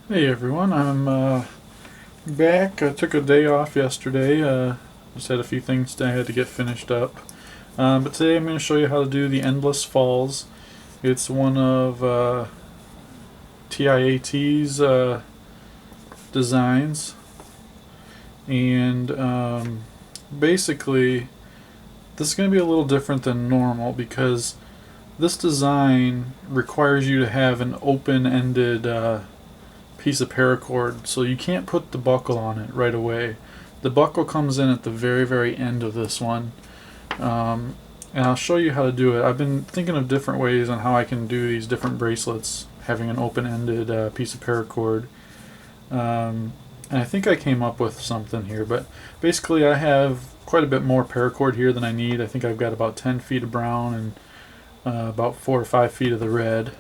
Hey everyone, I'm back. I took a day off yesterday. Just had a few things that I had to get finished up. But today I'm going to show you how to do the Endless Falls. It's one of TIAT's designs. And basically, this is going to be a little different than normal because this design requires you to have an open-ended piece of paracord, so you can't put the buckle on it right away. The buckle comes in at the very end of this one, and I'll show you how to do it. I've been thinking of different ways on how I can do these different bracelets having an open-ended piece of paracord, and I think I came up with something here, but basically I have quite a bit more paracord here than I need. I think I've got about 10 feet of brown and about 4 or 5 feet of the red.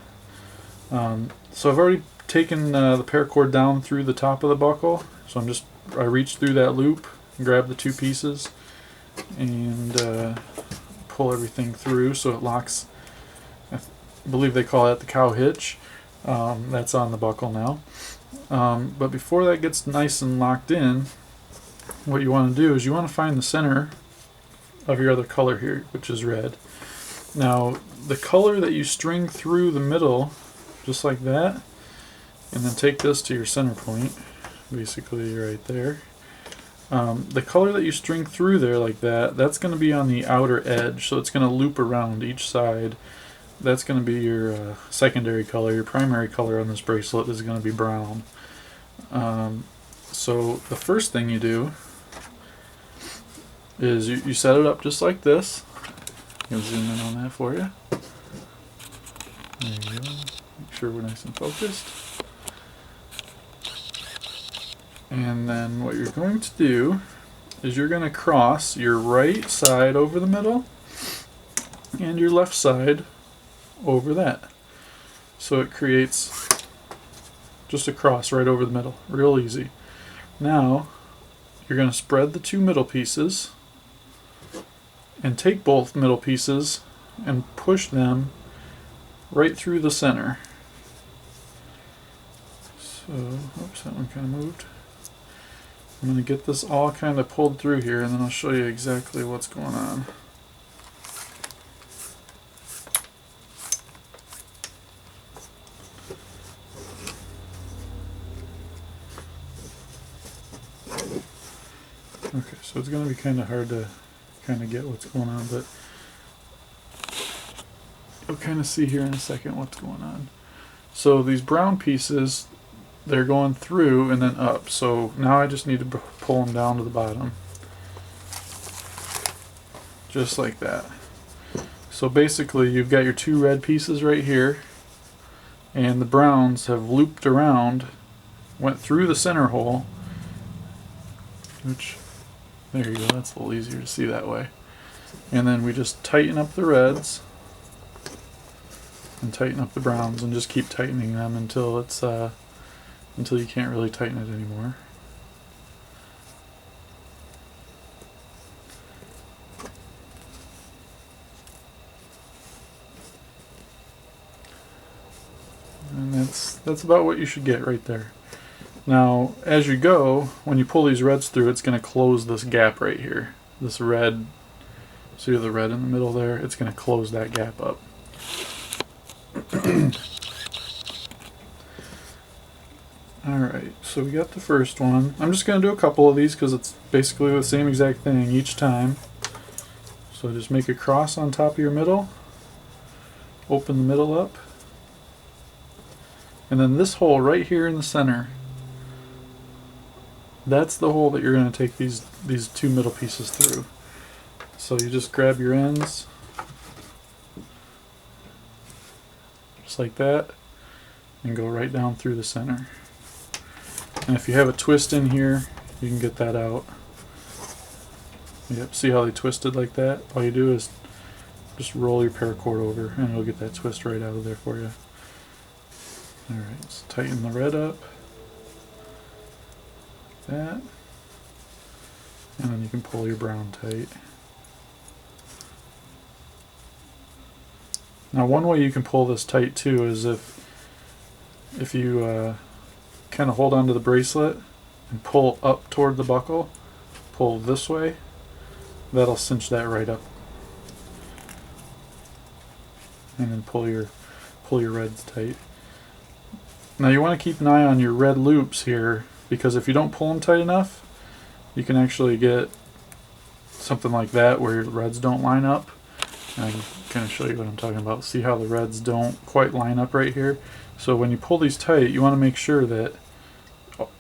So I've already taken the paracord down through the top of the buckle, so I reach through that loop, grab the two pieces, and pull everything through so it locks. I believe they call that the cow hitch. That's on the buckle now. But before that gets nice and locked in, what you want to do is you want to find the center of your other color here, which is red. Now, the color that you string through the middle, just like that, and then take this to your center point, basically right there. The color that you string through there like that, that's going to be on the outer edge, so it's going to loop around each side. That's going to be your secondary color. Your primary color on this bracelet is going to be brown. So the first thing you do is you set it up just like this. I'll zoom in on that for you. There you go. Make sure we're nice and focused. And then what you're going to do is you're going to cross your right side over the middle and your left side over that. So it creates just a cross right over the middle. Real easy. Now you're going to spread the two middle pieces and take both middle pieces and push them right through the center. So, oops, that one kind of moved. I'm going to get this all kind of pulled through here, and then I'll show you exactly what's going on. Okay, so it's going to be kind of hard to kind of get what's going on, but you'll kind of see here in a second what's going on. So these brown pieces, they're going through and then up. So now I just need to pull them down to the bottom. Just like that. So basically you've got your two red pieces right here, and the browns have looped around, went through the center hole, which, there you go, that's a little easier to see that way. And then we just tighten up the reds and tighten up the browns and just keep tightening them until it's until you can't really tighten it anymore. And that's about what you should get right there. Now, as you go, when you pull these reds through, it's going to close this gap right here. This red, see the red in the middle there? It's going to close that gap up. Alright, so we got the first one. I'm just going to do a couple of these because it's basically the same exact thing each time. So just make a cross on top of your middle, open the middle up, and then this hole right here in the center, that's the hole that you're going to take these two middle pieces through. So you just grab your ends, just like that, and go right down through the center. And if you have a twist in here, you can get that out. Yep, see how they twisted like that? All you do is just roll your paracord over and it'll get that twist right out of there for you. Alright, let's tighten the red up. Like that. And then you can pull your brown tight. Now one way you can pull this tight too is if you kind of hold onto the bracelet and pull up toward the buckle, pull this way, that'll cinch that right up. And then pull your reds tight. Now you want to keep an eye on your red loops here, because if you don't pull them tight enough, you can actually get something like that where your reds don't line up. And I can kind of show you what I'm talking about. See how the reds don't quite line up right here? So when you pull these tight, you want to make sure that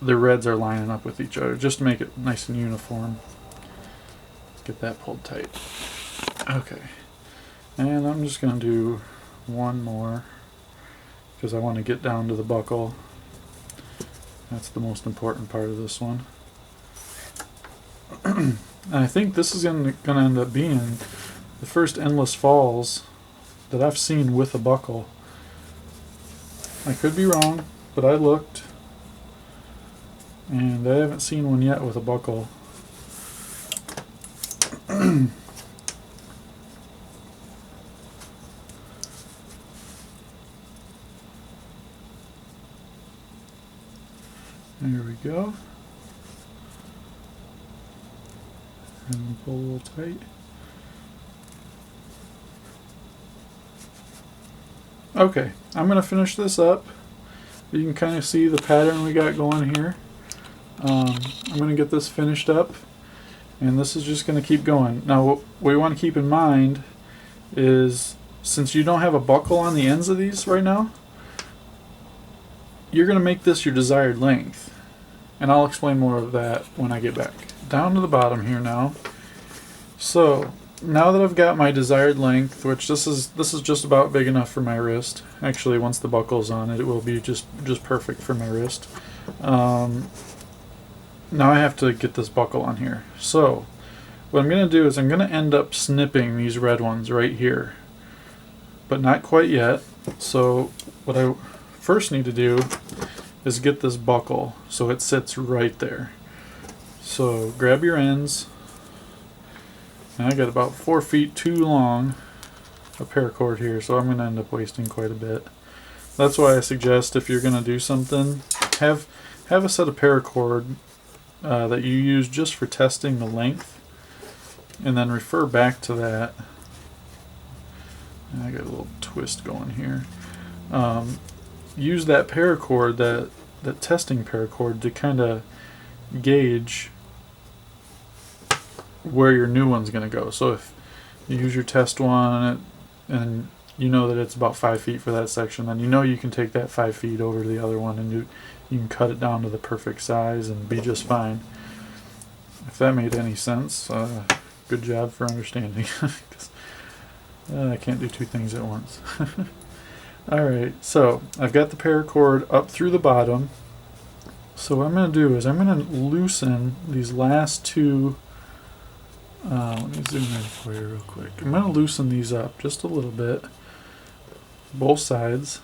the reds are lining up with each other, just to make it nice and uniform. Get that pulled tight. Okay. And I'm just going to do one more, because I want to get down to the buckle. That's the most important part of this one. And I think this is going to end up being the first endless falls that I've seen with a buckle. I could be wrong, but I looked, and I haven't seen one yet with a buckle. There we go. And pull a little tight. Okay, I'm going to finish this up. You can kind of see the pattern we got going here. I'm going to get this finished up, and this is just going to keep going. Now what we want to keep in mind is, since you don't have a buckle on the ends of these right now, you're going to make this your desired length, and I'll explain more of that when I get back. Down to the bottom here now. So now that I've got my desired length, which this is just about big enough for my wrist. Actually, once the buckle's on it, it will be just perfect for my wrist. Now I have to get this buckle on here. So what I'm going to do is I'm going to end up snipping these red ones right here, but not quite yet. So what I first need to do is get this buckle so it sits right there. So grab your ends. And I got about 4 feet too long a paracord here, so I'm going to end up wasting quite a bit. That's why I suggest, if you're going to do something, have a set of paracord that you use just for testing the length, and then refer back to that. And I got a little twist going here. Use that paracord, that testing paracord, to kind of gauge where your new one's going to go. So if you use your test one and you know that it's about 5 feet for that section, then you know you can take that 5 feet over to the other one, and you can cut it down to the perfect size and be just fine. If that made any sense, good job for understanding. I can't do two things at once. Alright, so I've got the paracord up through the bottom. So what I'm going to do is I'm going to loosen these last two. Let me zoom in for you real quick. I'm going to loosen these up just a little bit, both sides.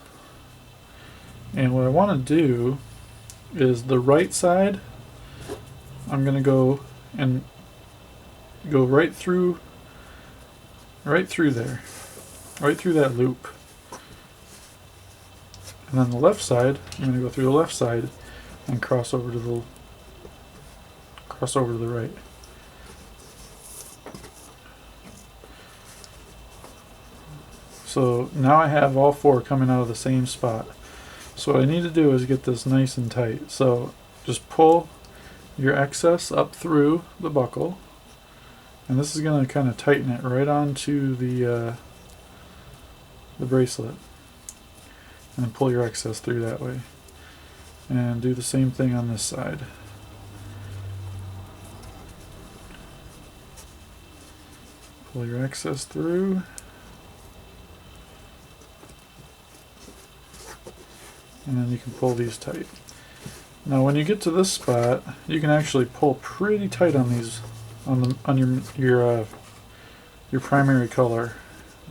And what I want to do is the right side, I'm going to go right through there, right through that loop. And then the left side, I'm going to go through the left side and cross over to the right. So now I have all four coming out of the same spot. So what I need to do is get this nice and tight. So just pull your excess up through the buckle, and this is going to kind of tighten it right onto the bracelet, and then pull your excess through that way, and do the same thing on this side. Pull your excess through, and then you can pull these tight. Now when you get to this spot, you can actually pull pretty tight on these, on your primary color.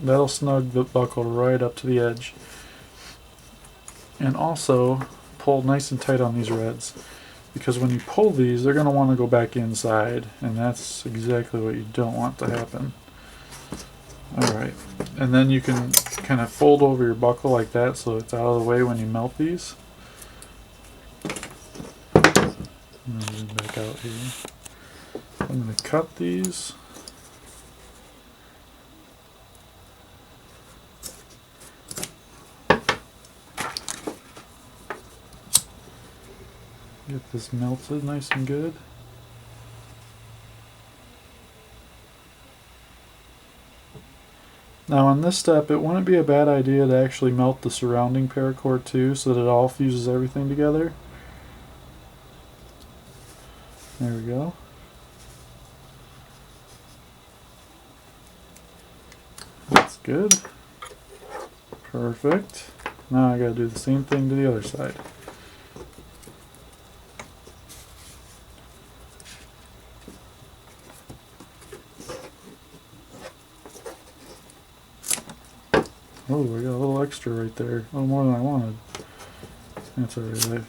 That'll snug the buckle right up to the edge. And also pull nice and tight on these reds, because when you pull these, they're going to want to go back inside, and that's exactly what you don't want to happen. Alright, and then you can kind of fold over your buckle like that so it's out of the way when you melt these. I'm going to zoom back out here. I'm going to cut these. Get this melted nice and good. Now on this step, it wouldn't be a bad idea to actually melt the surrounding paracord too, so that it all fuses everything together. There we go. That's good. Perfect. Now I gotta do the same thing to the other side. Oh, we got a little extra right there. A little more than I wanted. That's alright.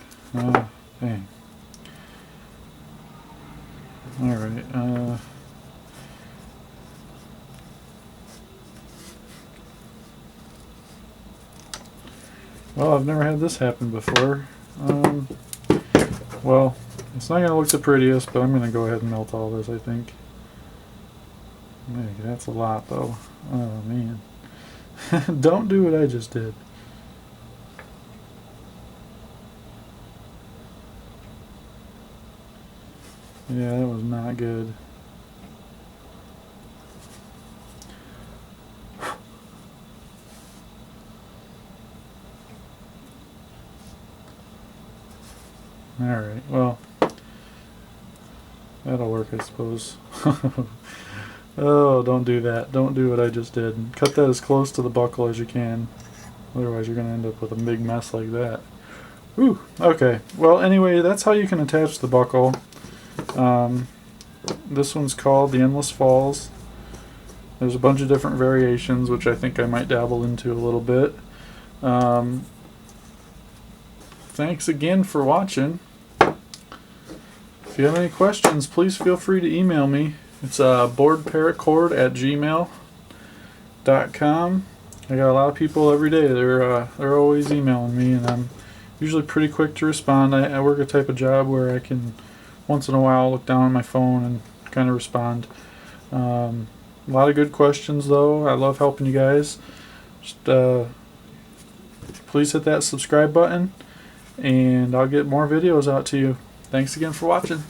Dang. Alright, well, I've never had this happen before. Well, it's not going to look the prettiest, but I'm going to go ahead and melt all this, I think. Man, that's a lot, though. Oh, man. Don't do what I just did. Yeah, that was not good. Alright, well, that'll work, I suppose. Oh, don't do that. Don't do what I just did. Cut that as close to the buckle as you can. Otherwise, you're going to end up with a big mess like that. Whew. Okay. Well, anyway, that's how you can attach the buckle. This one's called the Endless Falls. There's a bunch of different variations, which I think I might dabble into a little bit. Thanks again for watching. If you have any questions, please feel free to email me. It's BoredParacord@gmail.com. I got a lot of people every day. They're always emailing me, and I'm usually pretty quick to respond. I work a type of job where I can once in a while look down on my phone and kind of respond. A lot of good questions, though. I love helping you guys. Just please hit that subscribe button, and I'll get more videos out to you. Thanks again for watching.